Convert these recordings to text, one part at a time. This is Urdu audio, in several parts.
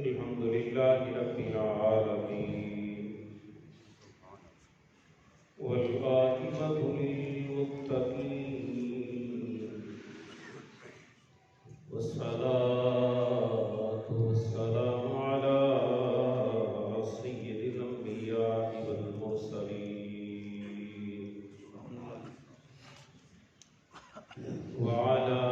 الحمد لله رب العالمين والعاقبة للمتقين والصلاة والسلام على سيد الأنبياء والمرسلين وعلى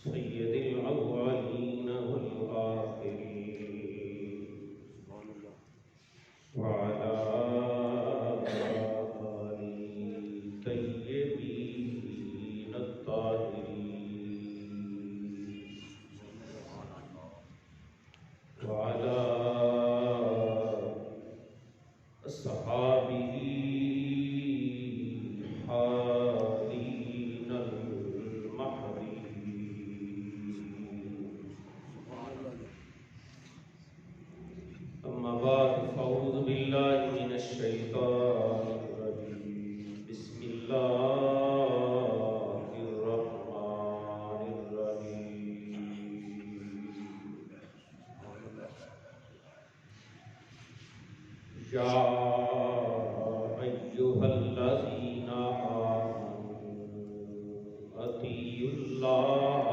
سيد الأولين والآخرين وعلى آل الطيبين الطاهرين وعلى أصحابه الحادين المهديين. أما بعد فأعوذ بالله من الشيطان الرجيم. بسم الله الرحمن الرحيم. يا أيها الذين آمنوا أطيعوا الله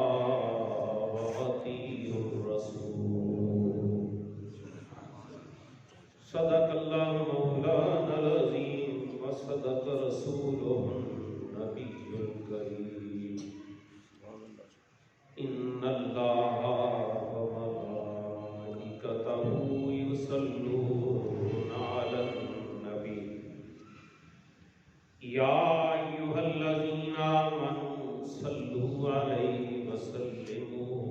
وأطيعوا الرسول. صدق الله مولانا العظيم وصدق رسوله النبي الكريم. إن الله وملائكته يصلون على النبي يا أيها الذين آمنوا صلوا عليه وسلموا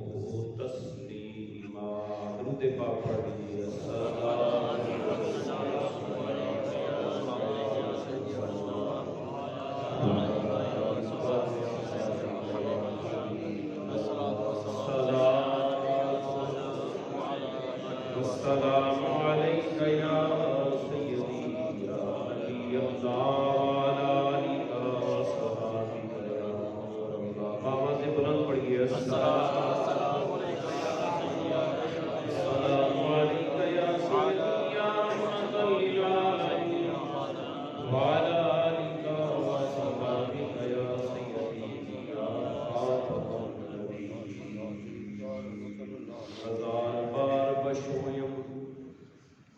تسليما. درود پاک پڑھیے. السلام علیکہ یا سیدی یا نبی اللہ علیہ وصحبہ یا رسول اللہ. آواز سے بلند پڑھیے. السلام علیکہ یا سیدی یا رحمت للعالمین وعلی آلہ وصحبہ یا سیدی یا خاتم النبیین. ہزار بار بشویم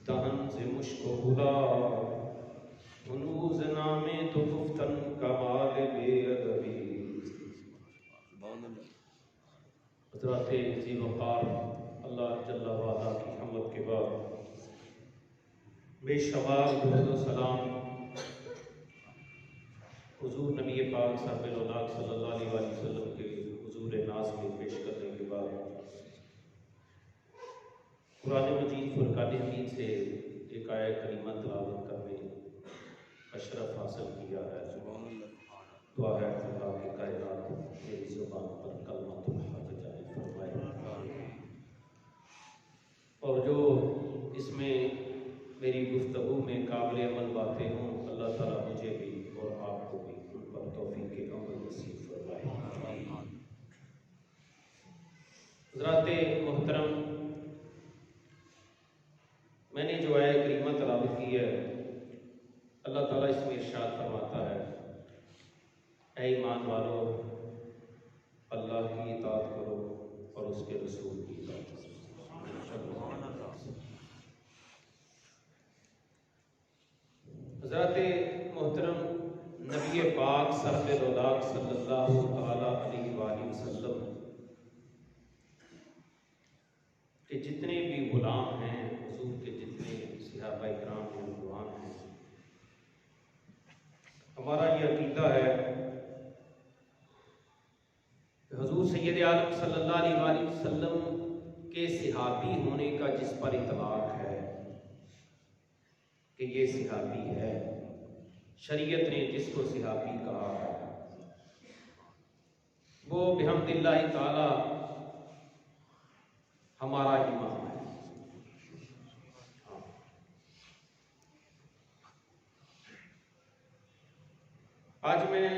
دہن سے مشک و خدا ہنوز نامے تو گفتن کمال بے ادبی. حضرات ذی وقار اللہ جل وعلا کی حمد کے بعد بے شمار درود و سلام حضور نبی پاک صاحب الاولاق صلی اللہ علیہ وسلم کے حضور ناز میں پیش کرنے کے بعد قرآن مجید فرقان حمید سے ایک آیت کریمہ تلاوت کرنے اشرف حاصل کیا ہے. دعا ہے اللہ کی کائنات میری زبان پر کلمۃ الحق جاری فرمائے اور جو اس میں میری گفتگو میں قابل عمل باتیں ہوں اللہ تعالیٰ مجھے بھی اور آپ کو بھی ان پر توفیق عمل نصیب فرمائے. حضرات محترم، میں نے جو آیت کریمہ تلاوت کی ہے اللہ تعالیٰ اس میں ارشاد فرماتا ہے اے ایمان والو اللہ کی اطاعت کرو اور اس کے رسول کی اطاعت کرو. حضرات محترم، نبی پاک صلی اللہ علیہ وآلہ وسلم کہ جتنے بھی غلام ہیں حضور کے، جتنے صحابہ کرام ہیں غلام ہیں، ہمارا یہ عقیدہ ہے کہ حضور سید عالم صلی اللہ علیہ وآلہ وسلم کے صحابی ہونے کا جس پر اطلاق ہے کہ یہ صحابی ہے، شریعت نے جس کو صحابی کہا ہے وہ بحمد اللہ تعالی ہمارا امام ہے. آج میں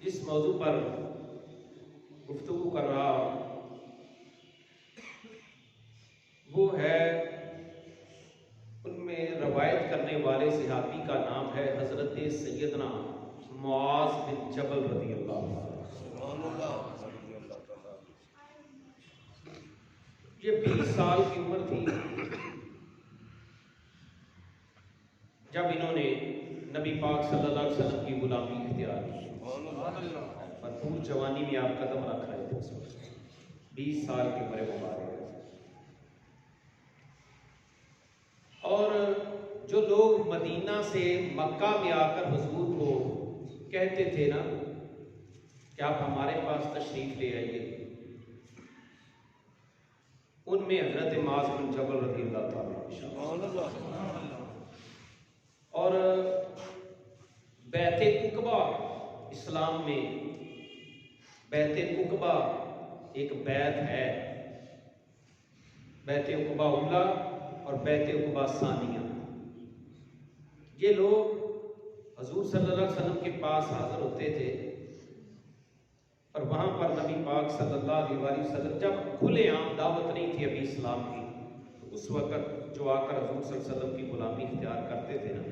جس موضوع پر گفتگو کر رہا ہوں وہ ہے، ان میں روایت کرنے والے صحابی کا نام ہے حضرت سیدنا معاذ بن جبل رضی اللہ عنہ۔ یہ 20 سال کی عمر تھی جب انہوں نے نبی پاک صلی اللہ علیہ وسلم کی غلامی اختیار کی۔ بھرپور جوانی میں آپ قدم رکھ رہے تھے اس وقت، 20 سال کی عمر مبارک۔ اور جو لوگ مدینہ سے مکہ میں آ کر حضور کو کہتے تھے نا کہ آپ ہمارے پاس تشریف لے آئیے، ان میں حضرت معاذ بن جبل رضی اللہ تعالیٰ اور بیت عقبہ، اسلام میں بیت عقبہ ایک بیت ہے، بیت عقبہ اولا اور بیت عقبہ ثانیہ۔ یہ لوگ حضور صلی اللہ علیہ وسلم کے پاس حاضر ہوتے تھے اور وہاں پر نبی پاک صلی اللہ علیہ وسلم جب کھلے عام دعوت نہیں تھی ابھی اسلام کی، تو اس وقت جو آ کر حضور صلی اللہ علیہ وسلم کی غلامی اختیار کرتے تھے نا،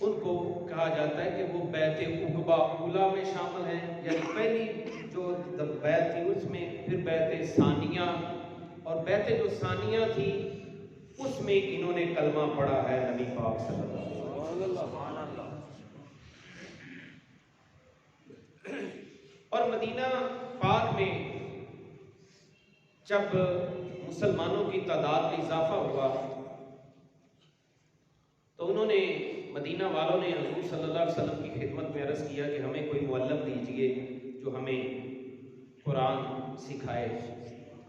ان کو کہا جاتا ہے کہ وہ بیت عقبہ اولا میں شامل ہیں، یعنی پہلی جو بیت تھی اس میں، پھر بیت ثانیہ، اور بیت جو ثانیہ تھی اس میں انہوں نے کلمہ پڑھا ہے نبی پاک صلی اللہ علیہ وسلم۔ اور مدینہ پاک میں جب مسلمانوں کی تعداد میں اضافہ ہوا تو انہوں نے، مدینہ والوں نے حضور صلی اللہ علیہ وسلم کی خدمت میں عرض کیا کہ ہمیں کوئی معلم دیجئے جو ہمیں قرآن سکھائے،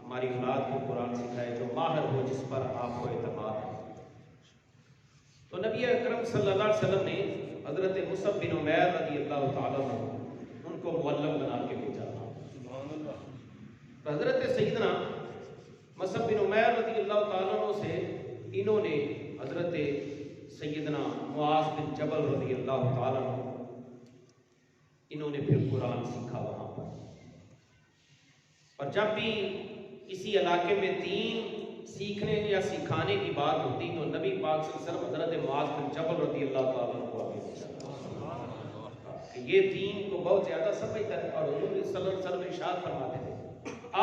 ہماری اولاد کو قرآن سکھائے، جو ماہر ہو، جس پر آپ کو اعتماد ہے۔ تو نبی اکرم صلی اللہ علیہ وسلم نے حضرت مصعب بن عمیر رضی اللہ تعالیٰ عنہ ان کو معلم بنا کے بھیجا۔ تو حضرت سیدنا مصعب بن عمیر رضی اللہ تعالیٰ عنہ سے انہوں نے حضرت سیدنا معاذ بن جبل رضی اللہ تعالیٰ عنہ انہوں نے پھر قرآن سیکھا وہاں پر۔ اور جب بھی کسی علاقے میں دین سیکھنے یا سکھانے کی بات ہوتی تو نبی پاک صلی اللہ علیہ وسلم حضرت معاذ بن جبل رضی اللہ تعالیٰ عنہ کو آگے کہ یہ دین کو بہت زیادہ سمجھتا ہے، اور حضور صلی اللہ علیہ وسلم ارشاد فرماتے تھے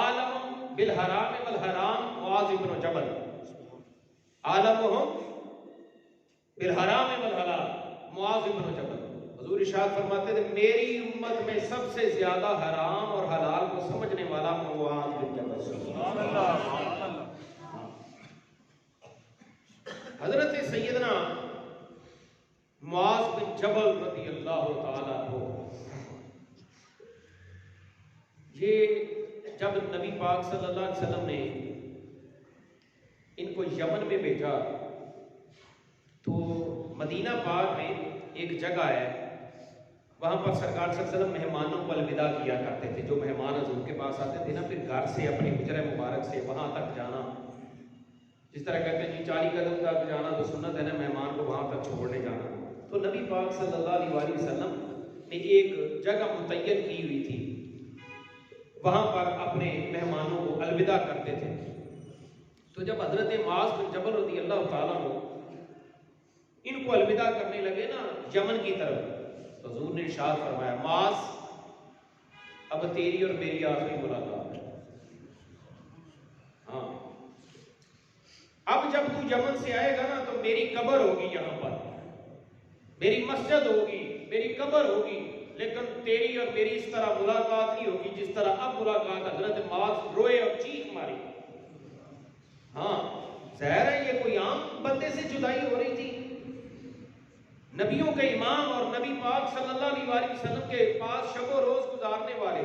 عالم بالحرام والحرام معاذ بن جبل، عالمہم بالحرام والحلال معاذ بن جبل۔ حضور ارشاد فرماتے تھے میری امت میں سب سے زیادہ حرام اور حلال کو سمجھنے والا معاذ بن جبل۔ حضرت سیدنا معاذ بن جبل رضی اللہ تعالیٰ عنہ، یہ جب نبی پاک صلی اللہ علیہ وسلم نے ان کو یمن میں بھیجا تو مدینہ پاک میں ایک جگہ ہے، وہاں پر سرکار صلی اللہ علیہ وسلم مہمانوں کو الوداع کیا کرتے تھے۔ جو مہمان حضور کے پاس آتے تھے نا، پھر گھر سے اپنی حجرہ مبارک سے وہاں تک جانا، جس طرح کہتے ہیں جی 40 قدم تک جانا تو سنت ہے نا، مہمان کو وہاں تک چھوڑنے جانا۔ تو نبی پاک صلی اللہ علیہ وسلم نے ایک جگہ متعین کی ہوئی تھی، وہاں پر اپنے مہمانوں کو الوداع کرتے تھے۔ تو جب حضرت معاذ بن جبل رضی اللہ تعالیٰ عنہ ان کو الوداع کرنے لگے نا یمن کی طرف، تو حضور نے ارشاد فرمایا معاذ اب تیری اور میری آخری ملاقات ہے، ہاں اب جب تو یمن سے آئے گا نا تو میری قبر ہوگی، یہاں پر میری مسجد ہوگی، میری قبر ہوگی، لیکن تیری اور میری اس طرح ملاقات نہیں ہوگی جس طرح اب ملاقات۔ حضرت معاذ روئے اور چیخ ماری۔ ہاں ظاہر ہے یہ کوئی عام بندے سے جدائی ہو رہی تھی، نبیوں کے امام اور نبی پاک صلی اللہ علیہ وسلم کے پاس شب و روز گزارنے والے،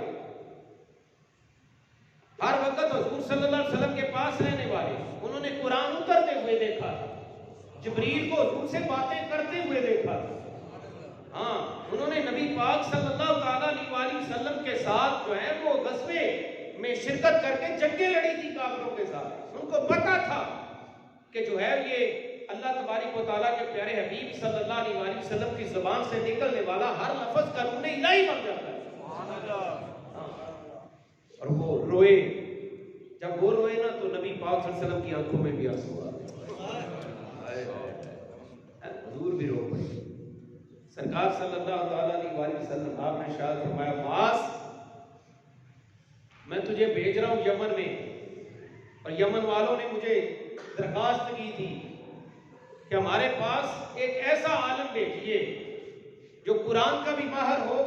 ہر وقت حضور صلی اللہ علیہ وسلم کے پاس رہنے والے، انہوں نے قرآن اترتے ہوئے دیکھا، جبریل کو حضور سے باتیں کرتے ہوئے دیکھا۔ ہاں انہوں نے نبی پاک صلی اللہ علیہ وسلم کے ساتھ جو ہے وہ غزوے میں شرکت کر کے جنگیں لڑی تھی کافروں کے ساتھ۔ ان کو پتا تھا کہ جو ہے یہ اللہ تبارک و تعالیٰ کے پیارے حبیب صلی اللہ علیہ وسلم کی زبان سے نکلنے والا ہر لفظ قانون الہی بن جاتا ہے۔ اور وہ روئے. جب وہ روئے نا تو نبی پاک صلی اللہ علیہ وسلم کی آنکھوں میں بھی آنسو آ گئے. حضور بھی رو پڑے. سرکار صلی اللہ علیہ وسلم آپ نے ارشاد فرمایا معاذ میں تجھے بھیج رہا ہوں یمن میں, اور یمن والوں نے مجھے درخواست کی تھی کہ ہمارے پاس ایک ایسا عالم بھیجیے جو قرآن کا بھی ماہر ہو,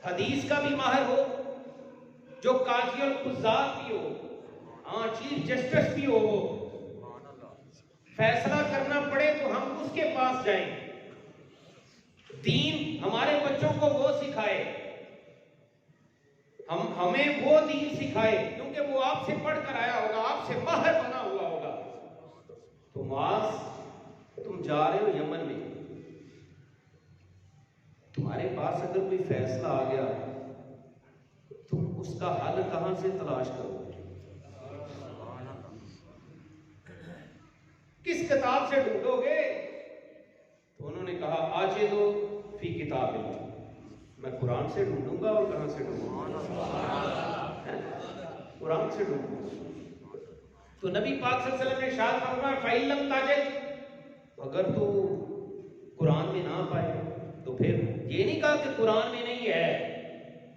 حدیث کا بھی ماہر ہو, جو قاضی القضات بھی ہو, ہاں چیف جسٹس بھی ہو, فیصلہ کرنا پڑے تو ہم اس کے پاس جائیں. دین ہمارے بچوں کو وہ سکھائے, ہمیں وہ دین سکھائے, کیونکہ وہ آپ سے پڑھ کر آیا ہوگا, آپ سے ماہر بنا ہوا ہوگا. تو معاذ تم جا رہے ہو یمن میں, تمہارے پاس اگر کوئی فیصلہ آ گیا تم اس کا حل کہاں سے تلاش کرو گے؟ کس کتاب سے ڈھونڈو گے؟ تو انہوں نے کہا آجدو فی کتاب اللہ, میں قرآن سے ڈھونڈوں گا. اور کہاں سے ڈھونڈوں گا؟ قرآن سے ڈھونڈوں گا. تو نبی پاک صلی اللہ علیہ وسلم نے ارشاد فرمایا فَإِن لَمْ تَجِدْ, اگر تو قرآن میں نہ پائے تو پھر, یہ نہیں کہا کہ قرآن میں نہیں ہے,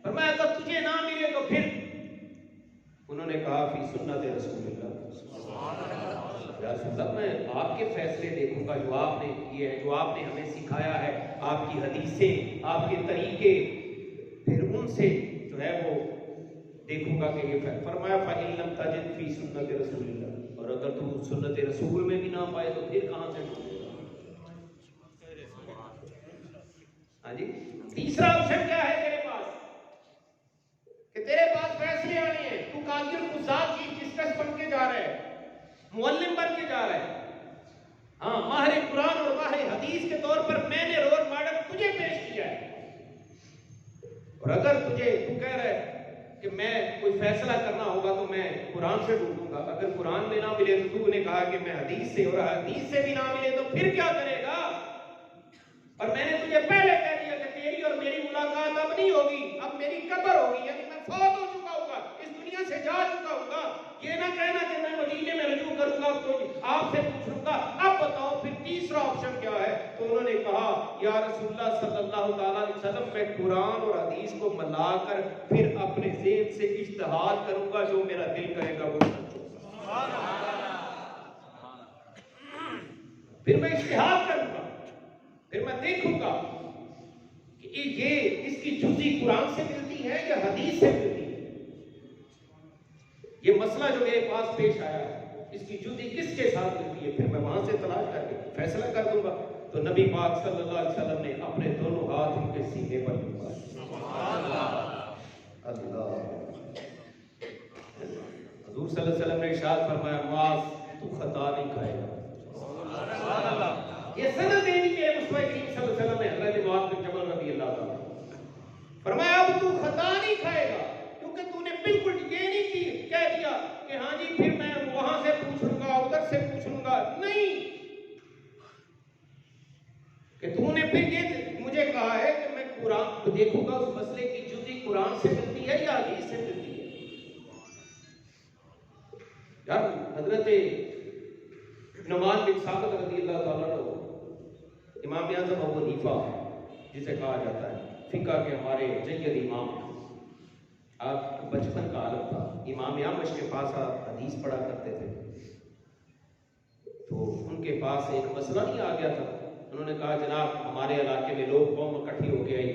فرمایا اگر تجھے نہ ملے تو پھر, انہوں نے کہا فی سنت رسول اللہ, یا رسول اللہ میں آپ کے فیصلے دیکھوں گا جو آپ نے کیے ہیں, جو آپ نے ہمیں سکھایا ہے, آپ کی حدیثیں, آپ کے طریقے, پھر ان سے جو ہے وہ دیکھوں گا کہ یہ فرمایا فَإِن لَمْ تَجِدْ فِي سُنَّتِ رَسُولِ اللَّهِ, اور اگر تم سنت رسول میں بھی نہ پائے تو پھر کہاں سے ڈھونڈے گا؟ ہاں جی, تیسرا آپشن کیا ہے تیرے پاس کہ تیرے پاس فیصلے آنے ہیں, تو قاضی القضات چیف جسٹس بن کے جا رہا ہے, معلم بن کے جا رہا ہے, ہاں ماہر قرآن اور ماہر حدیث کے طور پر میں نے رول ماڈل تجھے پیش کیا ہے. اور اگر تجھے تو کہہ رہا ہے کہ میں کوئی فیصلہ کرنا ہوگا تو میں قرآن سے ڈھونڈوں گا, اگر قرآن میں نہ ملے تو تو نے کہا کہ میں حدیث سے, اور حدیث سے بھی نہ ملے تو پھر کیا کرے گا؟ اور میں نے تجھے پہلے کہہ دیا کہ تیری اور میری ملاقات اب نہیں ہوگی, اب میری قبر ہوگی, یعنی میں فوت ہو چکا ہوں گا, اس دنیا سے جا چکا ہوں گا. یہ نہ کہنا کہ میں مدینے میں رجوع کروں گا تو آپ سے پوچھوں گا اب بتاؤ پھر تیسرا آپشن کیا ہے؟ تو انہوں نے کہا یا رسول اللہ صلی اللہ تعالیٰ علیہ وسلم میں قرآن اور حدیث کو ملا کر پھر اپنے ذہن سے اجتہاد کروں گا, جو میرا دل کرے گا وہ سچ ہوگا. پھر میں اجتہاد کروں گا, پھر میں دیکھوں گا کہ یہ اس کی جزی قرآن سے ملتی ہے یا حدیث سے ملتی ہے. یہ مسئلہ جو میرے پاس پیش آیا ہے اس کی جزی کس کے ساتھ ملتی ہے, پھر میں وہاں سے تلاش کر کے فیصلہ کر دوں گا. تو نبی پاک صلی اللہ علیہ وسلم نے اپنے دونوں ہاتھ ان کے سینے پر ڈالے. اللہ حضور صلی اللہ علیہ وسلم نے ارشاد فرمایا معاذ تو خطا نہیں کھائے گا. یہ سند دینی ہے مصطفیٰ کریم صلی اللہ علیہ وسلم نے حضرت معاذ بن جبل رضی اللہ عنہ فرمایا اب تو خطا نہیں کھائے گا, کیونکہ تو نے بالکل یہ نہیں کی کہہ دیا کہ ہاں جی پھر میں وہاں سے پوچھ لوں گا, ادھر سے پوچھ لوں گا, نہیں, کہ تو نے پھر یہ مجھے کہا ہے کہ میں قرآن کو دیکھوں گا اس مسئلے کی جزی قرآن سے ملتی ہے یا حدیث سے ملتی ہے. یار حضرت نعمان بن ثابت رضی اللہ تعالیٰ عنہ امام اعظم ابو حنیفہ جسے کہا جاتا ہے فقہ کے ہمارے جید امام, آپ بچپن کا عالم تھا, امام اعمش کے پاس آپ حدیث پڑھا کرتے تھے, تو ان کے پاس ایک مسئلہ نہیں آ گیا تھا. انہوں نے کہا جناب ہمارے علاقے میں لوگ قوم اکٹھی ہو کے آئی,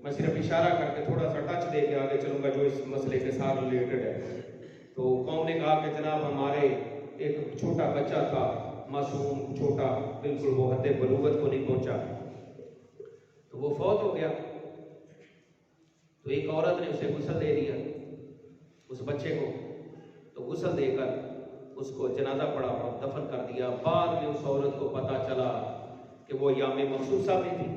میں صرف اشارہ کر کے تھوڑا سا ٹچ دے کے آگے چلوں گا جو اس مسئلے کے ساتھ ریلیٹڈ ہے. تو قوم نے کہا کہ جناب ہمارے ایک چھوٹا بچہ تھا, معصوم چھوٹا, بالکل وہ حد بلوغت کو نہیں پہنچا, تو وہ فوت ہو گیا. تو ایک عورت نے اسے غسل دے دیا اس بچے کو, تو غسل دے کر اس کو جنازہ پڑھا اور دفن کر دیا. بعد میں اس عورت کو پتا چلا کہ وہ ایام مخصوصہ میں تھی.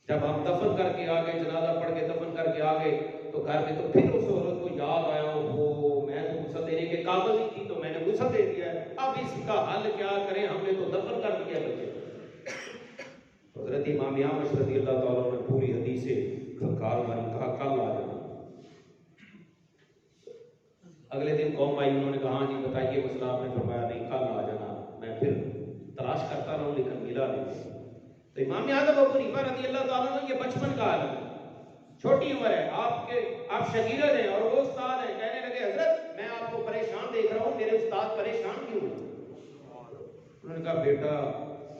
جب ہم دفن کر کے آگے, جنازہ پڑھ کے دفن کر کے آگے, تو گھر میں تو پھر اس عورت کو یاد آیا وہ میں تو غسل دینے کے قابل نہیں تھی تو میں نے غسل دے دیا ہے, اب اس کا حل کیا کریں, ہم نے تو دفن کر دیا بچے. حضرت امام اعمش رضی اللہ تعالیٰ نے پوری حدیث سے کھنکار ماری, کہا کل آ جانا. اگلے دن قوم آئی, انہوں نے کہا ہاں جی بتائیے مسئلہ. آپ نے فرمایا نہیں کل آ جانا, میں پھر تلاش کرتا رہا لیکن ملا نہیں. تو امام اعظم ابو حنیفہ رضی اللہ تعالیٰ عنہ یہ بچپن کا عالم ہے, چھوٹی عمر ہے, آپ شاگرد ہیں اور وہ استاد ہیں. کہنے لگے حضرت میں آپ کو پریشان دیکھ رہا ہوں, میرے استاد پریشان کیوں ہیں؟ انہوں نے کہا بیٹا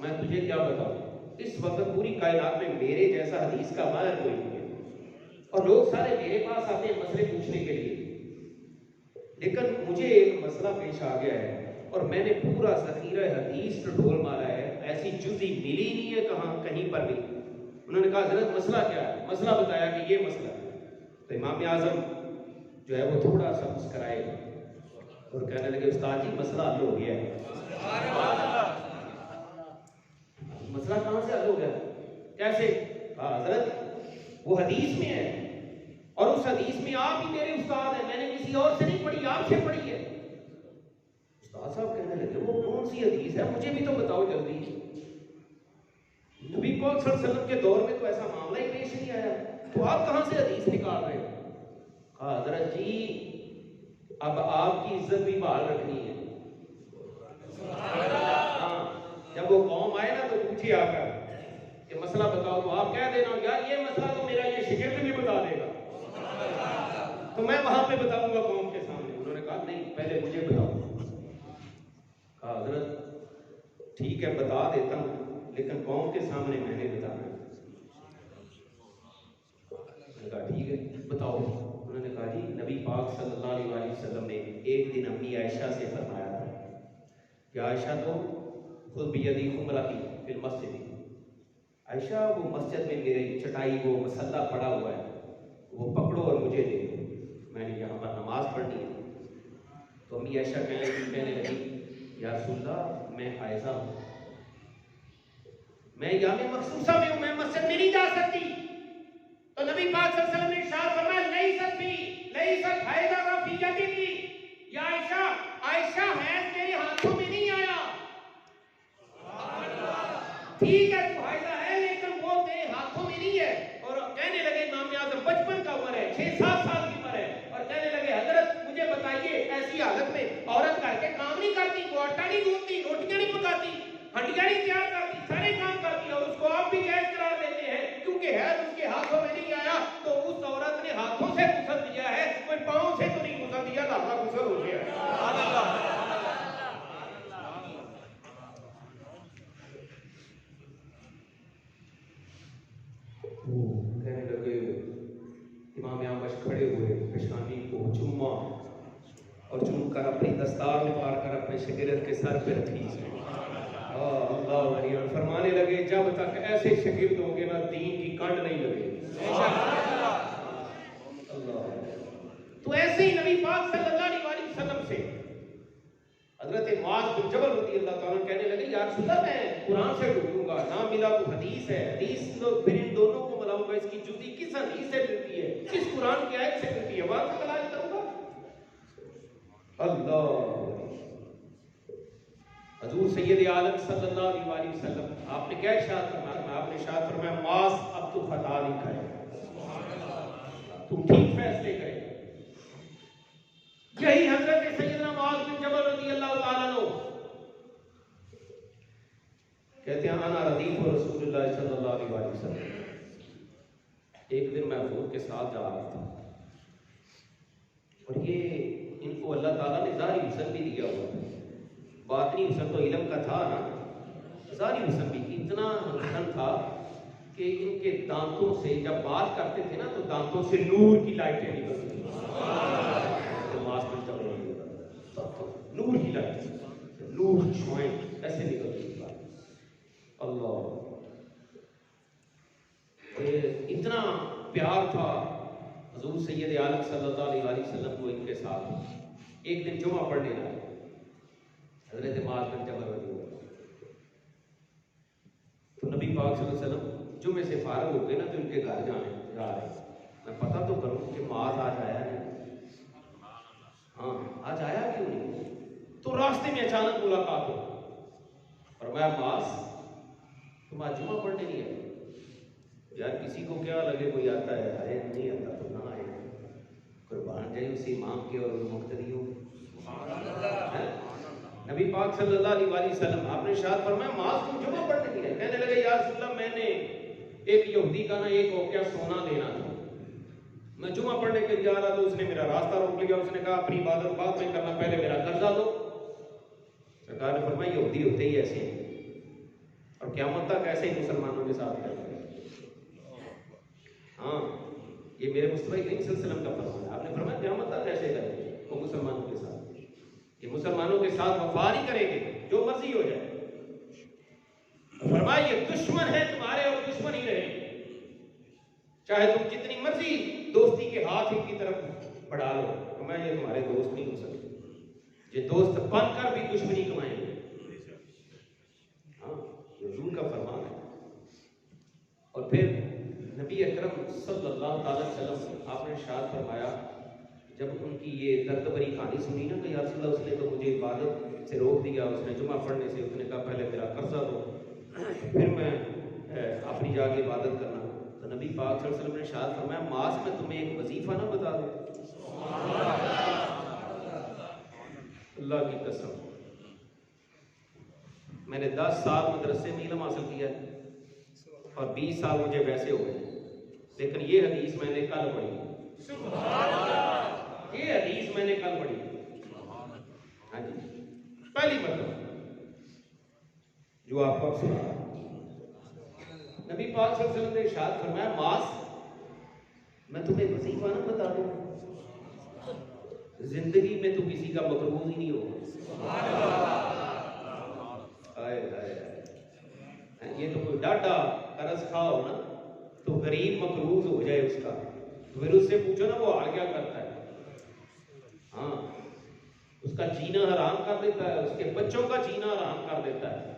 میں تجھے کیا بتاؤں, اس وقت پوری کائنات میں میرے جیسا حدیث کا ماہر کوئی نہیں ہے, اور لوگ سارے میرے پاس آتے ہیں مسئلے پوچھنے کے لیے, لیکن مجھے ایک مسئلہ پیش آ گیا ہے اور میں نے پورا ذخیرہ حدیث ڈھول مارا ہے, ایسی جزی ملی نہیں ہے کہیں پر بھی. انہوں نے کہا حضرت مسئلہ کیا ہے؟ مسئلہ بتایا کہ یہ مسئلہ ہے. تو امام اعظم جو ہے وہ تھوڑا سا مسکرائے اور کہنے لگے استاد جی مسئلہ حل ہو گیا ہے. مسئلہ کہاں سے حل ہو گیا, کیسے؟ حضرت وہ حدیث میں ہے اور اس حدیث میں آپ ہی میرے استاد ہیں, میں نے کسی اور سے نہیں پڑھی, آپ سے پڑھی ہے. استاد صاحب کہنے لگے وہ کون سی حدیث ہے, مجھے بھی تو بتاؤ جلدی. نبی پاک صلی اللہ علیہ وسلم کے دور میں تو ایسا معاملہ ہی پیش نہیں آیا, تو آپ کہاں سے حدیث نکال رہے ہو؟ کہا حضرت جی اب آپ کی عزت بھی بحال رکھنی ہے. جب وہ قوم آئے نا تو پوچھے آ کر کہ مسئلہ بتاؤ, تو آپ کہہ دینا یار یہ مسئلہ تو میرا یہ شاگرد بھی بتا دے گا, تو میں وہاں پہ بتاؤں گا قوم کے سامنے. انہوں نے کہا نہیں پہلے مجھے بتاؤ. کہا حضرت ٹھیک ہے بتا دیتا ہوں لیکن قوم کے سامنے میں نے بتانا ہے. میں نے کہا ٹھیک ہے بتاؤ. انہوں نے کہا جی نبی پاک صلی اللہ علیہ وسلم نے ایک دن امی عائشہ سے فرمایا تھا کہ عائشہ تو خود بیدی خمرتی فی المسجد, عائشہ وہ مسجد میں میرے چٹائی وہ مسلح پڑا ہوا ہے, وہ پکڑو اور مجھے دے دو, میں نے یہاں پر نماز پڑھنی ہے. تو امی عائشہ کہنے لگی یا رسول اللہ میں حائضہ ہوں, میں ایام مخصوصہ میں ہوں, میں مسجد میں نہیں جا سکتی. تو نبی پاک صلی اللہ علیہ وسلم نے ارشاد فرمایا لیست حیضہ فی یدی, یا عائشہ عائشہ حیض تیرے ہاتھوں میں نہیں آیا. ٹھیک ہے تو حیضہ ہے لیکن وہ تیرے ہاتھوں میں نہیں ہے. اور کہنے لگے امام اعظم بچپن کا عمر ہے, 6-7 سال کی عمر ہے, اور کہنے لگے حضرت مجھے بتائیے ایسی حالت میں عورت گھر کے کام نہیں کرتی, وہ آٹا نہیں گوندتی, روٹیاں نہیں پکاتی, ہنڈیاں نہیں تیار کرتی, سارے کام کرتی, اور اس کو آپ بھی جائز قرار دیتے ہیں کیونکہ حیض اس کے ہاتھوں میں نہیں آیا. تو اس عورت نے ہاتھوں سے غسل دیا ہے, کوئی پاؤں سے تو نہیں غسل دیا, لہذا غسل ہو گیا ہے. کہنے لگے امام اعمش کھڑے ہوئے, پیشانی کو چوما اور چوم کر اپنی دستار اتار کر اپنے شاگرد کے سر پہ رکھی. اللہ علیہ فرمانے لگے جب تک ایسے شاگرد ہوں گے نا دین کی کنڈ نہیں لگے. تو ایسے ہی نبی پاک صلی اللہ علیہ وسلم سے حضرت معاذ بن جبل رضی اللہ تعالیٰ کہنے لگے یا رسول اللہ میں قرآن سے ڈھونڈوں گا, نہ ملا تو حدیث ہے, حدیث تو پھر ان دونوں کو ملاؤں گا, اس کی جزی کس حدیث سے ملتی ہے, کس قرآن کی آیت سے ملتی ہے, وہاں سے تلاش کروں گا. اللہ حضور سید عالم صلی اللہ علیہ وسلم آپ نے کیا ارشاد فرمایا؟ آپ نے ارشاد فرمایا معاذ اب تو خطا نہیں کرے, تم ٹھیک فیصلے کرے. یہی حضرت سیدنا معاذ بن جبل رضی اللہ تعالیٰ عنہ کہتے ہیں انا ردیف رسول اللہ صلی اللہ علیہ وسلم. ایک دن میں حضور کے ساتھ جا رہا تھا اور یہ ان کو اللہ تعالیٰ نے ظاہری حسن بھی دیا ہوا تھا, باطنی حسن تو علم کا تھا نا, ظاہری حسن بھی اتنا حسن تھا کہ ان کے دانتوں سے جب بات کرتے تھے نا تو دانتوں سے نور کی لائٹیں نکلتی تھیں. نور کی لائٹ, نور چھوائیں ایسے نکلتی تھی. اللہ اتنا پیار تھا حضور سید عالم صلی اللہ علیہ وسلم کو ان کے ساتھ. ایک دن جمعہ پڑھنے آئے حضرت معاذ بن جبل رضی اللہ عنہ, تو نبی پاک صلی اللہ علیہ وسلم جمعے سے فارغ ہو گئے نا تو ان کے گھر جا رہے, میں پتہ تو کروں کہ معاذ آج آیا نہیں, ہاں آج آیا کیوں نہیں. تو راستے میں اچانک ملاقات ہو, فرمایا معاذ تم آج جمعہ پڑھنے نہیں آئے؟ یار کسی کو کیا لگے کوئی آتا ہے, آئے نہیں آتا تو نہ آئے, قربان جائے اسی امام کے اور مقتدیوں. نبی پاک صلی اللہ علیہ وسلم آپ نے ارشاد فرمایا معاذ تم جمعہ پڑھنے گئے؟ کہنے لگے یا رسول اللہ میں نے ایک یہودی کا نا ایک اوقیہ سونا لینا تھا، میں جمعہ پڑھنے کے لیے آ رہا تو اس نے میرا راستہ روک لیا، اس نے کہا اپنی عبادت بعد میں کرنا، پہلے میرا قرضہ دو۔ سرکار نے فرمایا یہودی ہوتے ہی ایسے ہیں اور قیامت تک ایسے ہی مسلمانوں کے ساتھ کرتے ہیں۔ ہاں یہ میرے مصطفی کریم صلی اللہ علیہ وسلم کا فرمان ہے، آپ نے فرمایا قیامت تک ایسے کریں گے وہ مسلمانوں کے ساتھ، یہ مسلمانوں کے ساتھ وفا نہیں کریں گے جو مرضی ہو جائے۔ فرمایا یہ دشمن ہے تمہارے اور دشمن ہی رہیں گے، چاہے تم جتنی مرضی دوستی کے ہاتھ ان کی طرف بڑھا لو، فرمایا یہ تمہارے دوست نہیں ہو سکتے، یہ دوست بن کر بھی دشمنی کمائیں گے۔ ہاں یہ حضور کا فرمان ہے۔ اور پھر نبی اکرم صلی اللہ تعالی وسلم آپ نے ارشاد فرمایا جب ان کی یہ درد بھری کہانی سنی نا کہ یا رسول اللہ اس نے تو مجھے عبادت سے روک دیا، اس نے جمعہ پڑھنے سے، اس نے کہا پہلے میرا قرضہ دو پھر میں اپنی جا کے عبادت کرنا، تو نبی پاک صلی اللہ علیہ وسلم نے ارشاد فرمایا معاذ میں تمہیں ایک وظیفہ نہ بتا دوں؟ اللہ کی قسم میں نے 10 سال مدرسے میں علم حاصل کیا ہے اور 20 سال مجھے ویسے ہو گئے، لیکن یہ حدیث میں نے کل پڑھی، یہ حدیث میں نے کل پڑھی، ہاں جی پہلی مرتبہ جو آپ کو اب سنا۔ نبی پاک صلی اللہ علیہ وسلم نے ارشاد فرمایا معاذ میں تمہیں وظیفہ نہ بتا دوں؟ زندگی میں تو کسی کا مقروض ہی نہیں ہوگا، یہ تو کوئی ڈاٹا قرض خواہ ہو نا تو غریب مقروض ہو جائے اس کا، پھر اس سے پوچھو نا وہ حال کیا کرتا ہے، ہاں اس کا جینا حرام کر دیتا ہے، اس کے بچوں کا جینا حرام کر دیتا ہے۔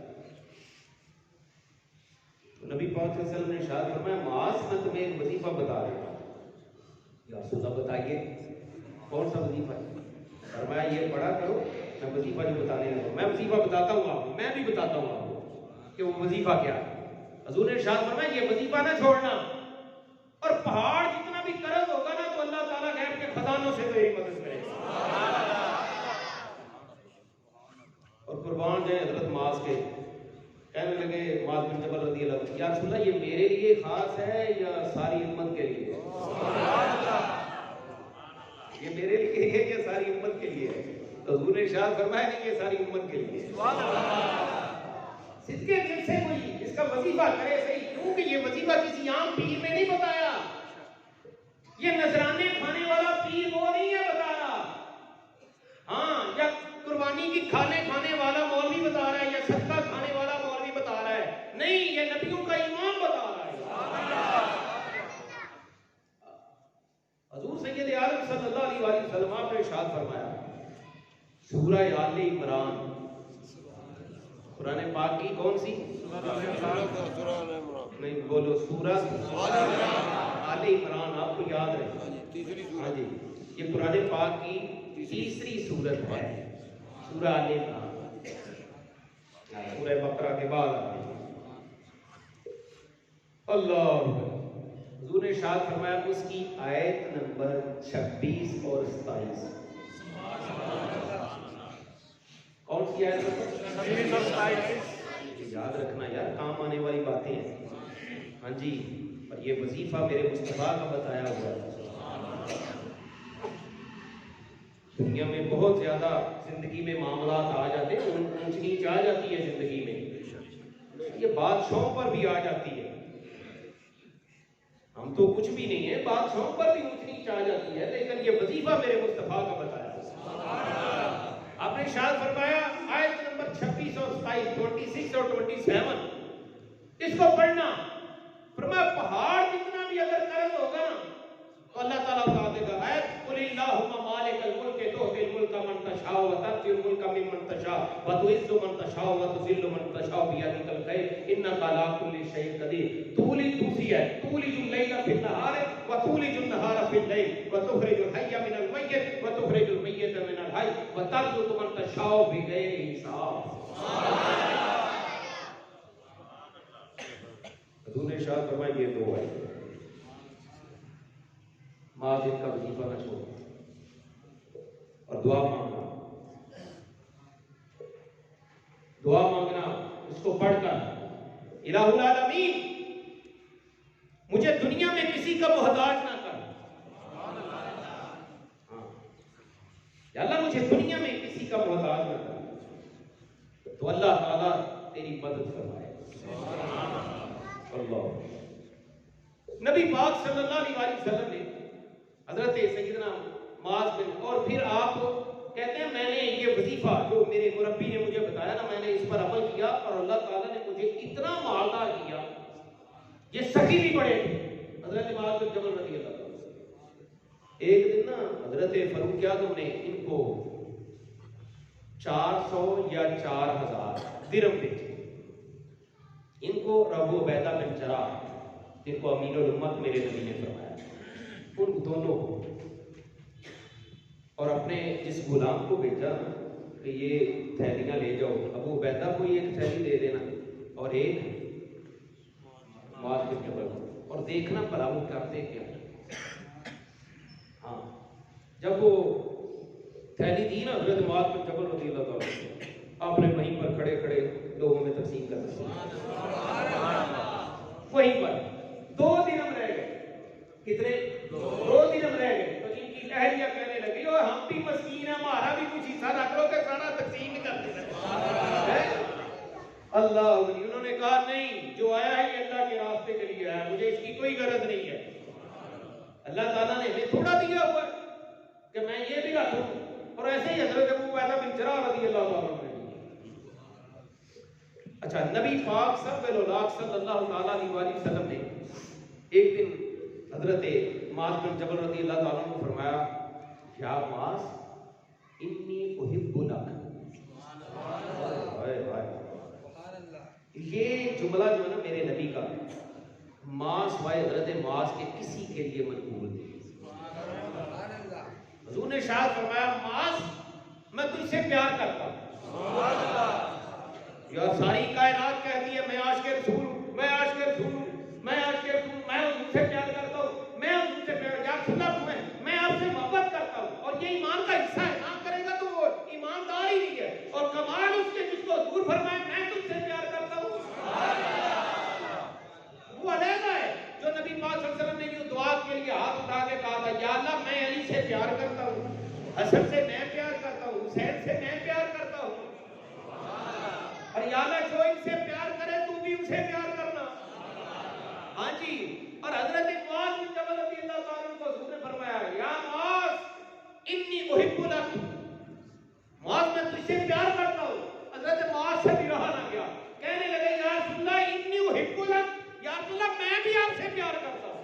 تو نبی پاک صلی اللہ علیہ وسلم نے ارشاد فرمایا معاذ میں تمہیں ایک وظیفہ بتا رہا ہوں، یا رسول اللہ بتائیے کون سا وظیفہ ہے؟ فرمایا یہ پڑھا کرو، میں وظیفہ جو بتانے لگا میں وظیفہ بتاتا ہوں آپ کو، میں بھی بتاتا ہوں آپ کو کہ وہ وظیفہ کیا ہے۔ حضور نے ارشاد فرمایا یہ وظیفہ نہ چھوڑنا، اور پہاڑ جتنا بھی قرض ہوگا نا تو اللہ تعالیٰ غیب کے خزانوں سے تیری مدد کرے گا۔ اور قربان جائیں حضرت معاذ کے، کہنے لگے معاذ بن جبل رضی اللہ عنہ یا رسول اللہ یہ میرے لیے خاص ہے یا ساری امت کے لیے؟ یہ میرے لیے ہے یا ساری امت کے لیے ہے؟ تو حضور نے ارشاد فرمایا نہیں یہ ساری امت کے لیے۔ صدقے دل سے کوئی اس کا وظیفہ کرے صحیح، کیونکہ یہ وظیفہ کسی عام پیر نے نہیں بتایا، یہ نذرانے کھانے والا پیر وہ نہیں ہے بتا رہا، ہاں یا قربانی کی کھانے والا مولوی بتا رہا ہے یا صدقہ کھانے والا مولوی بتا رہا ہے، نہیں یہ نبیوں کا امام بتا رہا ہے۔ حضور سید عالم صلی اللہ علیہ وسلم آپ نے ارشاد فرمایا سورہ آل عمران، قرآن پاک کی کون سی؟ نہیں بولو سورہ آل عمران، آپ کو یاد رہے، ہاں جی یہ قرآن پاک کی تیسری سورت ہے، سورہ آل عمران، سورہ بقرہ کے بعد آتی ہے۔ اللہ حضور نے ارشاد فرمایا اس کی آیت نمبر 26 اور 27، کون سی آیت نمبر 26 اور 27؟ یاد رکھنا یار، کام آنے والی باتیں ہیں، ہاں جی، اور یہ وظیفہ میرے مصطفیٰ کا بتایا ہوا ہے۔ دنیا میں بہت زیادہ زندگی میں معاملات آ جاتے ہیں، اونچ نیچ آ جاتی ہے زندگی میں، یہ بادشاہوں پر بھی آ جاتی ہے، ہم تو کچھ بھی نہیں ہیں، بادشاہوں پر بھی اونچ نیچ آ جاتی ہے، لیکن یہ وظیفہ میرے مصطفیٰ کا بتایا۔ آپ نے ارشاد فرمایا آیت نمبر 26 اور 27، 26 اور 27 اس کو پڑھنا، فرمایا پہاڑ جتنا بھی اگر قرض ہوگا نا تو اللہ تعالیٰ بتا دے گا آیت قل اللہم مالک الملک تؤتی الملک من تشاء وتؤتی الملک ممن تشاء وتعز من تشاء وتذل من تشاء بیدک الخیر انک علی کل شیء قدیر، توسی ہے تولج اللیل فی النہار وتولج النہار فی اللیل وتخرج الحی من المیت وتخرج المیت من الحی وترزق من تشاء بغیر حساب۔ حضور نے ارشاد فرمایا یہ دو ہے، معاذ ان کا وظیفہ نہ چھوڑو اور دعا مانگنا پڑھ کر الہ العالمین مجھے دنیا میں کسی کا محتاج نہ کر. یا اللہ مجھے دنیا میں کسی کا محتاج نہ کر. تو اللہ تعالیٰ تیری مدد فرمائے. اللہ نبی پاک صلی اللہ علیہ وسلم نے حضرت سیدنا معاذ بن اور پھر آپ کہتے ہیں میں نے یہ وظیفہ جو میرے مربی نے مجھے بتایا نا میں نے اس پر عمل کیا اور اللہ تعالیٰ نے مجھے اتنا مالدار کیا. یہ سخی بھی بڑے تھے حضرت معاذ بن جبل رضی اللہ عنہ. ایک دن نا حضرت فاروق اعظم نے ان کو 400 یا 4000 درہم بھیجے. ان کو ابو عبیدہ بن جراح جن کو امین الامت میرے نبی نے فرمایا ان دونوں کو اور اپنے جس غلام کو بھیجا کہ یہ تھیلیاں لے جاؤ. ابو عبیدہ کو ایک تھیلی دے دینا اور ایک معاذ بن جبل کو اور دیکھنا بھلا وہ کرتے کیا. ہاں جب وہ تھیلی دی نا حضرت معاذ بن جبل رضی اللہ تعالیٰ آپ نے وہیں پر کھڑے کھڑے لوگوں میں تقسیم کر دی. وہیں پر 2 درہم رہ گئے. کتنے؟ 2 درہم رہ گئے. تو ان کی اہلیہ کہنے لگی اور ہم بھی مسکین ہیں ہمارا بھی کچھ حصہ رکھ لو کہ سارا تقسیم کر دینا. اللہ انہوں نے کہا نہیں جو آیا ہے یہ اللہ کے راستے کے لیے ہے مجھے اس کی کوئی غرض نہیں ہے. اللہ تعالیٰ نے ہمیں تھوڑا دیا ہوا ہے کہ میں یہ بھی رکھ لوں. اور ایسے ہی حضرت ابو عبیدہ بن جراح رضی اللہ عنہ. اچھا نبی پاک صلی اللہ تعالیٰ علیہ وسلم نے ایک دن حضرت معاذ بن جبل رضی اللہ تعالیٰ عنہ کو فرمایا یا معاذ انی احب لک. یہ جملہ جو ہے نا میرے نبی کا ماں سوائے حضرت معاذ کے کسی کے لیے منقول نہیں. حضور نے شاید فرمایا معاذ میں تجھ سے پیار کرتا ہوں. یا ساری کائنات کہتی ہے میں عاشق رسول ہوں میں عاشق رسول ہوں میں عاشق رسول ہوں میں حضور سے پیار کرتا ہوں میں حضور سے پیار یا سنت میں آپ سے محبت کرتا ہوں. اور یہ ایمان کا حصہ ہے. نہ کرے گا تو وہ ایماندار ہی نہیں ہے. اور کمال اس کے جس کو حضور فرمائے میں تجھ سے پیار کرتا ہوں وہ علیحدہ ہے. جو نبی پاک صلی اللہ علیہ وسلم نے یہ دعا کے لیے ہاتھ اٹھا کے کہا تھا یا اللہ میں علی سے پیار کرتا ہوں حسن سے میں پیار کرتا ہوں حسین سے میں پیار کرتا ہوں. اور یا اللہ جو ان سے پیار کرے تو بھی ان سے پیار کرنا. ہاں جی. اور حضرت معاذ بن جبل رضی اللہ تعالیٰ عنہ کو حضور نے فرمایا یا معاذ انی احب لک. معاذ میں تجھ سے پیار کرتا ہوں. حضرت معاذ سے بھی رہا نہ گیا. کہنے لگے یا رسول اللہ انی احب لک. یا رسول اللہ میں بھی آپ سے پیار کرتا ہوں.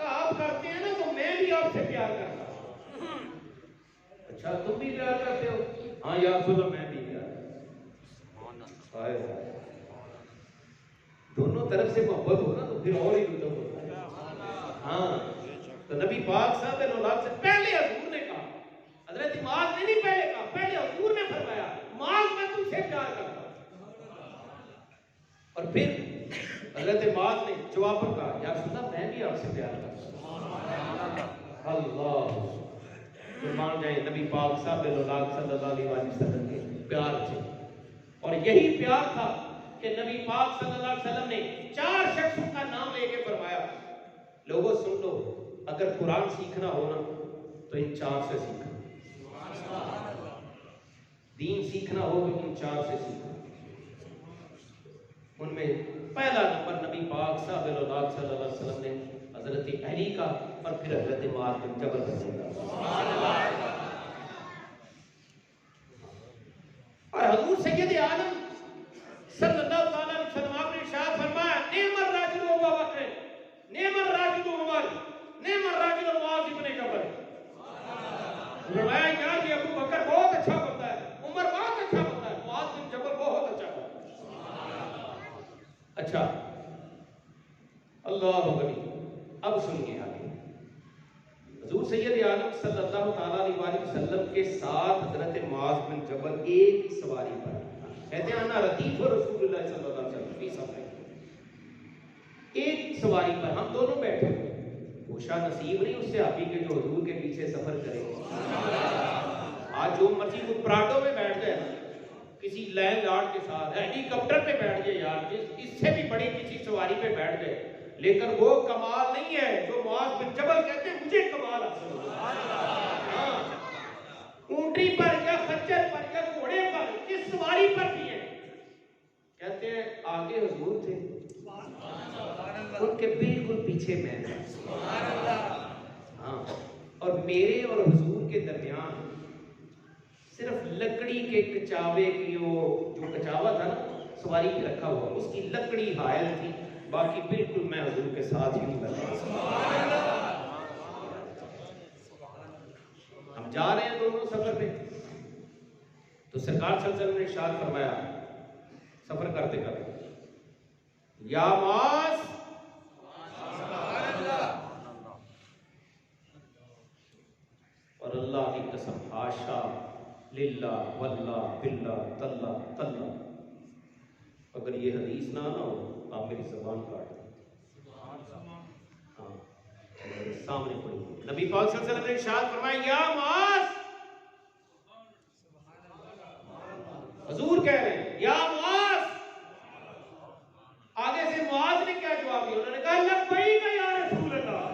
آپ کرتے ہیں نا تو میں بھی آپ سے پیار کرتا ہوں. اچھا تم بھی پیار کرتے ہو؟ ہاں یا رسول اللہ میں بھی پیار. دونوں طرف سے محبت ہو نا تو پھر اور ہی لطف ہوتا ہے. ہاں تو نبی پاک صاحب سے پہلے حضور نے کہا حضرت معاذ نے نہیں پہلے کہا پہلے حضور نے فرمایا معاذ میں تم سے پیار کرتا ہوں. اور پھر حضرت معاذ نے جواب پر کہا یا رسول اللہ میں بھی آپ سے پیار کرتا ہوں. اللہ مان جائیں نبی پاک صاحب صلی اللہ علیہ وسلم کے پیار تھے. اور یہی پیار تھا کہ نبی پاک صلی اللہ علیہ وسلم نے 4 شخصوں کا نام لے کے فرمایا لوگوں سن لو اگر قرآن سیکھنا ہو نا تو ان 4 سے سیکھنا. دین سیکھنا ہو تو ان 4 سے سیکھنا. ان میں پہلا نمبر نبی پاک صلی اللہ علیہ وسلم نے حضرت علی کا اور پھر حضرت معاذ بن جبل رضی اللہ. اور حضور سید عالم صلی اللہ علیہ وسلم آپ نے ارشاد فرمایا نعم الرجل ابو بکر نعم الرجل عمر نعم الرجل معاذ بن جبل. فرمایا یار یہ ابو بکر بہت اچھا بندہ ہے عمر بہت اچھا بندہ ہے معاذ بن جبل بہت اچھا بندہ ہے. اچھا اللہ غنی. اب سنیے آگے حضور سید عالم صلی اللہ تعالیٰ علیہ وسلم کے ساتھ حضرت معاذ بن جبل ایک سواری پر کہتے ہیں انا ردیف رسول اللہ صلی اللہ علیہ وسلم فی سفر. ایک سواری پر ہم دونوں بیٹھے خوشا نصیب نہیں اس سے آپ ہی کے جو حضور کے پیچھے سفر کرے. آج جو مرضی کو پراٹو میں بیٹھ گئے نا کسی لینڈ لارڈ کے ساتھ ہیلی کاپٹر پہ بیٹھ جائے یار، اس سے بھی بڑی کسی سواری پہ بیٹھ جائے، لیکن وہ کمال نہیں ہے جو معاذ بن جبل کہتے ہیں مجھے کمال حاصل ہوا۔ اونٹی پر یا خچر پر یا گھوڑے پر کس سواری پر بھی ہے، کہتے ہیں آگے حضور تھے، ان کے بالکل پیچھے میں، ہاں، اور میرے اور حضور کے درمیان صرف لکڑی کے کچاوے کی وہ جو کچاوا تھا نا سواری پہ رکھا ہوا، اس کی لکڑی حائل تھی، باقی بالکل میں حضور کے ساتھ ہی بیٹھا۔ ہم جا رہے ہیں دونوں سفر پہ، تو سرکار صلی اللہ علیہ وسلم نے ارشاد فرمایا سفر کرتے کرتے، یا معاذ، اور اللہ کی قسم حاشا للہ واللہ باللہ تاللہ تاللہ، اگر یہ حدیث نہ ہو آپ میری زبان کاٹ دیں، ہاں میرے سامنے پڑھی، نبی پاک صلی اللہ علیہ وسلم نے ارشاد فرمایا یا معاذ، حضور کہہ رہے ہیں یا معاذ، آگے سے معاذ نے کیا جواب دیا، انہوں نے کہا لبیک یا رسول اللہ،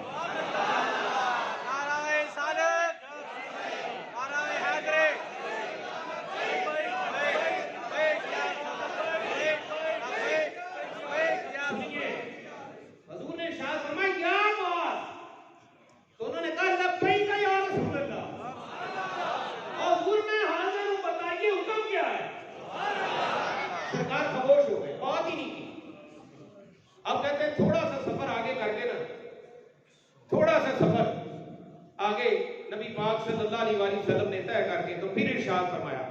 اب کہتے ہیں تھوڑا سا سفر آگے کر کے نا، تھوڑا سا سفر آگے نبی پاک صلی اللہ علیہ وسلم نے طے کر کے تو پھر ارشاد فرمایا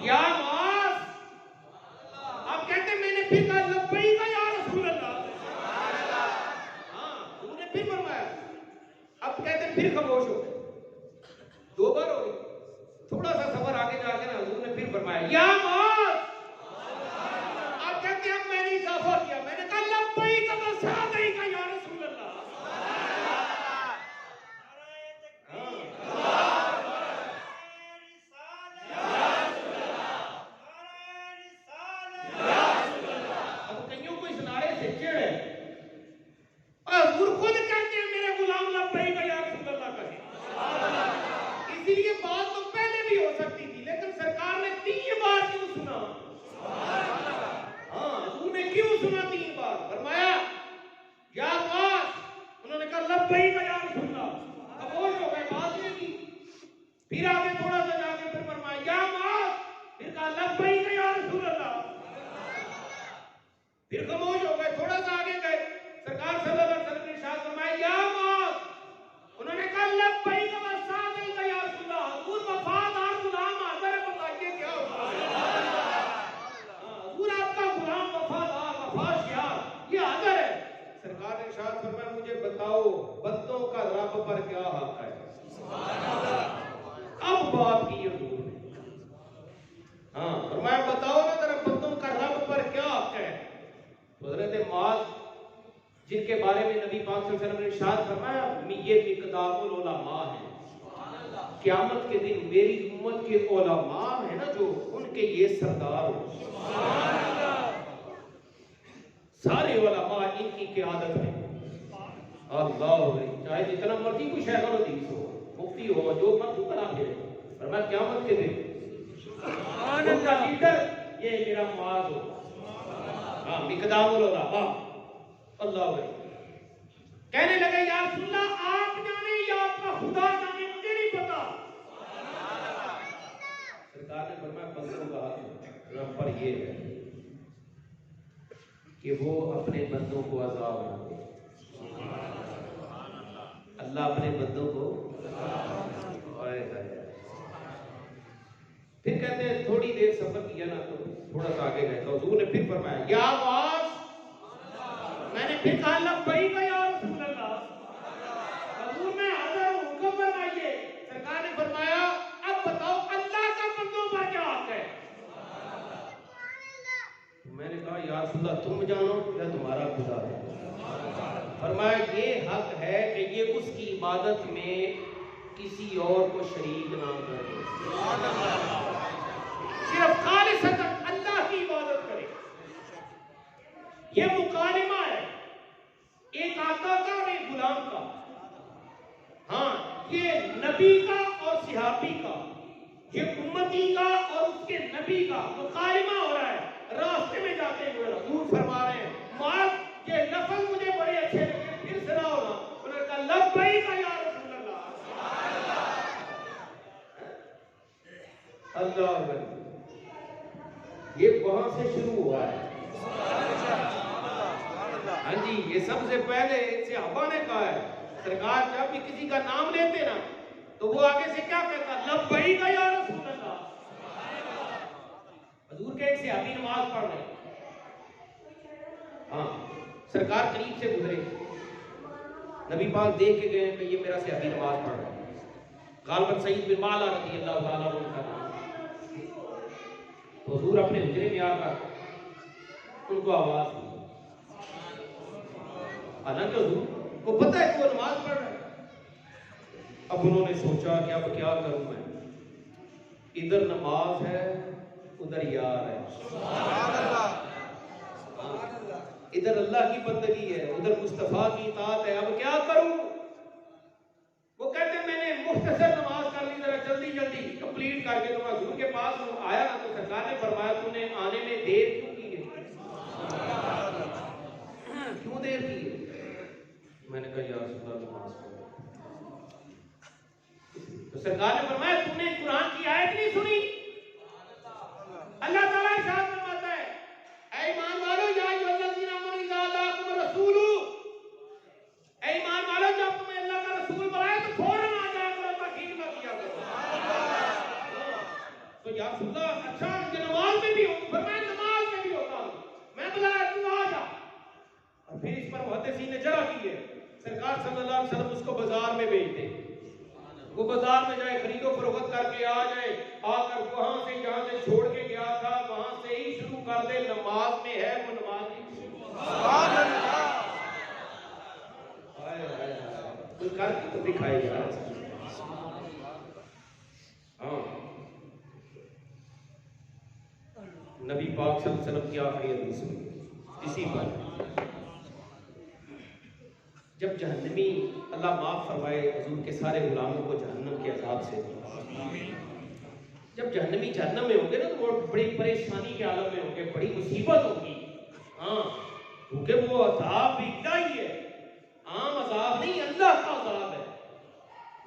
یا معاذ، اب کہتے ہیں میں نے پھر کہا لبیک یا رسول اللہ، ہاں انہوں نے پھر فرمایا، اب کہتے ہیں پھر خاموش ہو گئے، دو بار ہو گئی، تھوڑا سا سفر آگے جا کے نا حضور نے پھر فرمایا یا معاذ، اب کہتے ہیں میں نے اضافہ کیا، میں نے کہا لبیک و سعدیک یا رسول اللہ، اب کئیوں کو اس نعرے سے چڑ ہے، حضور خود کہتے ہیں میرے غلام لبیک یا رسول اللہ کہے، اسی لیے بات تو پہلے بھی ہو سکتی تھی، لیکن سرکار نے 3 بار کیوں سنا، ہاں حضور نے کیوں سنا 3 بار، فرمایا یا معاذ، انہوں نے کہا لبیک یا رسول اللہ، خاموش ہو گئے، بات نہیں کی، پھر آگے تھوڑا سا جا کے پھر فرمایا یا معاذ، پھر کہا لبیک یا رسول اللہ، پھر خاموش ہو گئے، تھوڑا سا آگے گئے، سرکار صلی اللہ علیہ وسلم نے ارشاد فرمایا یا معاذ، انہوں نے کہا لبیک و سعدیک یا رسول اللہ، حضور وفادار غلام حاضر ہے، بتائیے کیا ہوگا، حضور آپ کا غلام وفادار وفاشیار یہ حاضر ہے، سرکار نے ارشاد فرمایا مجھے بتاؤ بندوں کا رب پر کیا حق ہے، اب بات کی حضور نے، ہاں فرمایا بتاؤ نا ذرا بندوں کا رب پر کیا حق ہے، حضرت معاذ جن کے بارے میں نبی پاک صلی اللہ علیہ وسلم نے ارشاد فرمایا یہ مقدام العلماء ہیں، قیامت کے دن میری امت کے علماء ہیں نا جو ان کے یہ سردار ہو، سارے علماء ان کی قیادت میں، اللہ چاہے جتنا مرضی کوئی شیخ الحدیث ہو، مفتی ہو، جو مرضی بنا کے فرمایا قیامت کے دن ان کا لیڈر یہ میرا معاذ ہو، ہاں مقدام العلماء، اللہ کہنے لگے یا رسول اللہ آپ جانے یا آپ کا خدا جانے مجھے نہیں پتا، سرکار نے فرمایا بندوں کا حق رب پر یہ ہے کہ وہ اپنے بندوں کو عذاب نہ دے، اللہ اپنے بندوں کو پھر کہتے ہیں تھوڑی دیر سفر کیا نا تو تھوڑا سا آگے گئے تو حضور نے پھر فرمایا یا معاذ، میں نے پھر کہا لبیک یا رسول اللہ، حضور میں حاضر ہوں، حکم فرمائیے، سرکار نے فرمایا اب بتاؤ اللہ کا بندوں پر کیا حق ہے، میں نے کہا یا رسول اللہ تم جانو یا تمہارا خدا ہے، فرمایا یہ حق ہے کہ یہ اس کی عبادت میں کسی اور کو شریک نہ کرے، صرف خالصتاً اللہ کی عبادت کرے۔ یہ مکالمہ ہے ایک آقا کا اور ایک غلام کا، ہاں یہ نبی کا اور صحابی کا، یہ امتی کا اور اس کے نبی کا مکالمہ ہو رہا ہے۔ راستے میں جاتے ہوئے حضور فرما رہے ہیں معاذ یہ لفظ مجھے بڑے اچھے لگے، پھر سنا ہونا۔ انہوں نے کہا لبیک یا رسول اللہ، اللہ اکبر۔ یہ وہاں سے شروع ہوا ہے، ہاں جی، یہ سب سے پہلے صحابہ نے کہا ہے۔ سرکار جب بھی کسی کا نام لیتے نا تو وہ آگے سے کیا کہتا؟ لبیک یا رسول اللہ۔ حضور کے ایک صحابی نماز پڑھ رہے، ہاں سرکار قریب سے گزرے، نبی پاک دیکھ کے گئے کہ یہ میرا صحابی نماز پڑھ رہا ہے، غالباً سعید بن معلا رضی اللہ تعالیٰ عنہ کا نام۔ تو حضور اپنے حجرے میں آ کر ان کو آواز دی، حالانکہ حضور کو پتہ ہے کہ وہ نماز پڑھ رہا ہے۔ اب انہوں نے سوچا کہ اب کیا کروں میں، ادھر نماز ہے ادھر یار ہے، ادھر اللہ کی بندگی ہے ادھر مصطفیٰ کی اطاعت ہے، اب کیا کروں؟ وہ کہتے ہیں میں نے مختصر نماز کر لی، ذرا جلدی جلدی کمپلیٹ کر کے تو میں حضور کے پاس آیا نا تو سرکار نے فرمایا تو نے آنے میں دیر کیوں کی ہے؟ کیوں دیر کی ہے؟ میں نے کہا یا رسول اللہ نماز پڑھو۔ تو سرکار نے فرمایا تم نے قرآن کی آیت نہیں سنی؟ اللہ تعالیٰ ارشاد فرماتا ہے اے ایمان والو یا ایھا الذین آمنوا اذا جاءکم الرسول، اے ایمان والو جب تمہیں اللہ کا رسول بلائے تو فوراً آ جایا کرو، تاخیر نہ کیا کرو۔ تو یا رسول اللہ اچھا یہ نماز میں بھی ہو؟ فرمایا نماز میں بھی ہوتا ہوں، میں بلایا تو آ جا۔ اور پھر اس پر محدثین نے جرح کی ہے، سرکار صلی اللہ علیہ وسلم اس کو بازار میں بھیجتے، وہ بازار میں جائے خرید و فروخت کر کے آ جائے، آ کر وہاں سے جہاں سے چھوڑ کے گیا تھا وہاں سے ہی شروع کر دے، نماز میں ہے وہ نماز ہی سبحان اللہ، کوئی کر کے تو دکھائے گا۔ ہاں نبی پاک صلی اللہ علیہ وسلم کی آخری حدیث ہوئی اسی پر، جب جہنمی اللہ معاف فرمائے حضور کے سارے غلاموں کو جہنم کے عذاب سے، جب جہنمی جہنم میں ہوں گے نا تو وہ بڑی پریشانی کے عالم میں ہوں گے، بڑی مصیبت ہوگی، ہاں کیونکہ وہ عذاب بھی الہی ہے، عام عذاب نہیں، اللہ کا عذاب ہے،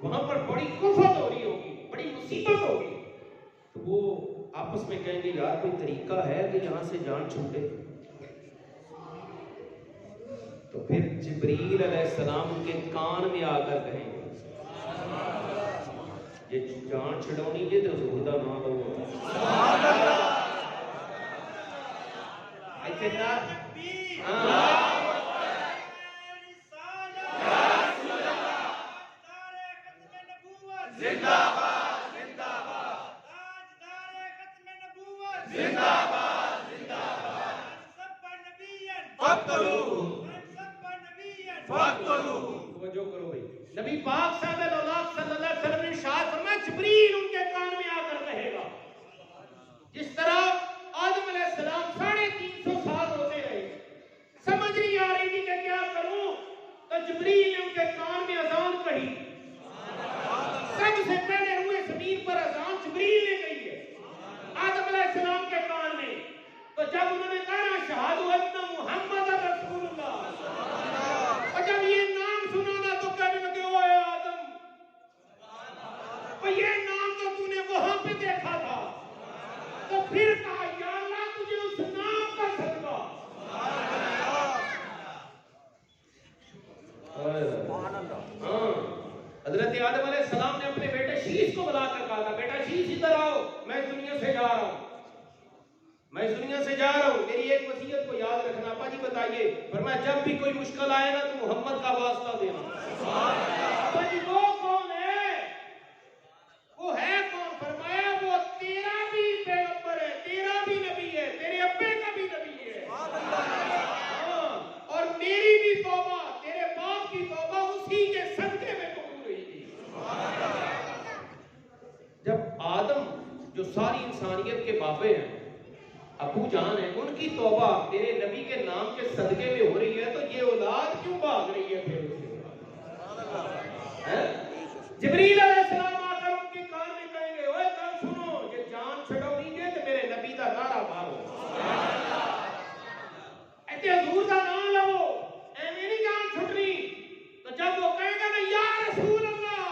وہاں پر بڑی کفت ہو رہی ہوگی، بڑی مصیبت ہوگی، تو وہ آپس میں کہیں گے یار کوئی طریقہ ہے کہ یہاں سے جان چھوٹے؟ تو پھر جبریل علیہ السلام کے کان میں آ کر کہیں گے یہ جان چھڑونی ہے تو زہدہ نہ لو، ایسے نا جو کرو بھائی، نبی پاک صلی اللہ علیہ وسلم نے ارشاد فرمایا جبریل ان کے کان میں آ کر کہے گا، جس طرح آدم علیہ السلام 350 سال ہوتے رہے، سمجھ نہیں آ رہی تھی کہ کیا کروں، تو جبریل نے ان کے کان میں اذان کہی، سب سے پہلے ہوئے زمین پر اذان جبریل نے کہی ہے آدم علیہ السلام کے کان میں، تو جب انہوں نے کہا اشہد ان محمد رسول اللہ، اور جب یہ نام سنانا تو کہنے لگے اوے آدم، اور یہ نام تو تو نے وہاں پہ دیکھا تھا، تو پھر کہا یا اللہ تجھے اس نام کا صدقہ، ہاں حضرت آدم علیہ السلام نے اپنے بیٹے شیش کو بلا کر کہا تھا بیٹا شیش ادھر آؤ، میں اس دنیا سے جا رہا ہوں، میں اس دنیا سے جا رہا ہوں، میری ایک وصیت کو یاد رکھنا۔ ابا جی بتائیے، فرمایا جب بھی کوئی مشکل آئے نا تو محمد کا واسطہ دینا۔ ابا جی وہ کون ہے؟ وہ ہے کون؟ فرمایا وہ تیرا بھی پیغمبر ہے، تیرا بھی نبی ہے، تیرے ابے کا بھی نبی ہے، ہاں اور میری بھی توبہ، تیرے باپ کی توبہ اسی کے صدقے میں قبول ہوئی تھی۔ جب آدم جو ساری انسانیت کے بابے ہیں، ابو جان ہیں، ان کی توبہ تیرے نبی کے نام کے صدقے میں ہو رہی ہے، تو یہ اولاد کیوں بھاگ رہی ہے پھر جبریل علیہ السلام آ کر ان کی کان میں کہیں گے اوے کان سنو، یہ جان چھڑو نہیں گے تو میرے نبی کا نعرہ مارو، ایتے حضور کا نام لو، ایویں نہیں جان چھٹنی۔ تو جب وہ کہیں گے نا یا رسول اللہ،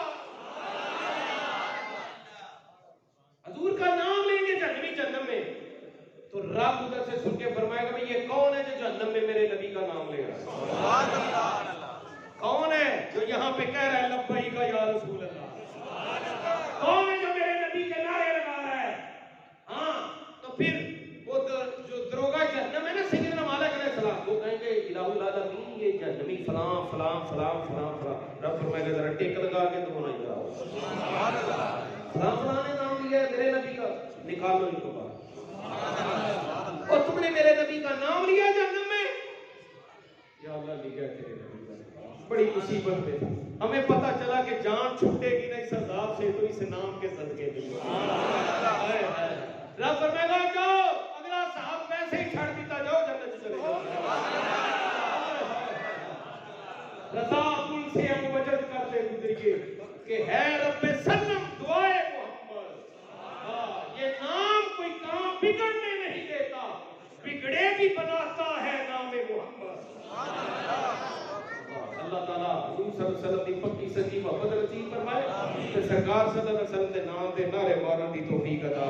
حضور کا نام لیں گے جہنم میں، تو رب ادھر سے سن کے فرمائے گا بھئی یہ کون ہے جو جہنم میں میرے نبی کا نام لے رہا ہے؟ کون ہے جو یہاں پہ کہہ رہا ہے لبیک یا رسول اللہ؟ کون ہے جو میرے نبی کے نعرے لگا رہا ہے؟ ہاں تو پھر وہ جو دروگا جہنم ہے نا سیدنا مالک علیہ السلام، وہ کہیں گے الہ العالمین یہ جہنمی فلاں فلاں فلاں فلاں فلاں، رب فرمائے گا ذرا ٹیک لگا کے تو ہونا ہی رہا فلاں فلاں نے نام لیا ہے میرے نبی کا، نکالو ان کو باہر، اور تم نے میرے نبی کا نام لیا جہنم میں، یا اللہ لیا تیرے نبی کا، بڑی مصیبت میں ہمیں پتا چلا کہ جان چھوٹے گی نہیں اس عذاب سے تو اس نام کے صدقے بھی۔ رب فرمائے گا جاؤ اگلا صاحب ویسے ہی چھڑ دیتا جاؤ جنت چلے جاؤ۔ رضا کل سے ہم وجد کرتے گزریے کہ ہے رب سلم دعائے محمد، یہ نام کوئی کام بگڑنے نہیں دیتا، بگڑے بھی بناتا ہے نام محمد۔ اللہ تعالیٰ حضور صلی اللہ علیہ وسلم کی پکی سچی محبت نصیب فرمائے، کہ سرکار صلی اللہ علیہ وسلم کے نام دے نعرے مارن دی توفیق عطا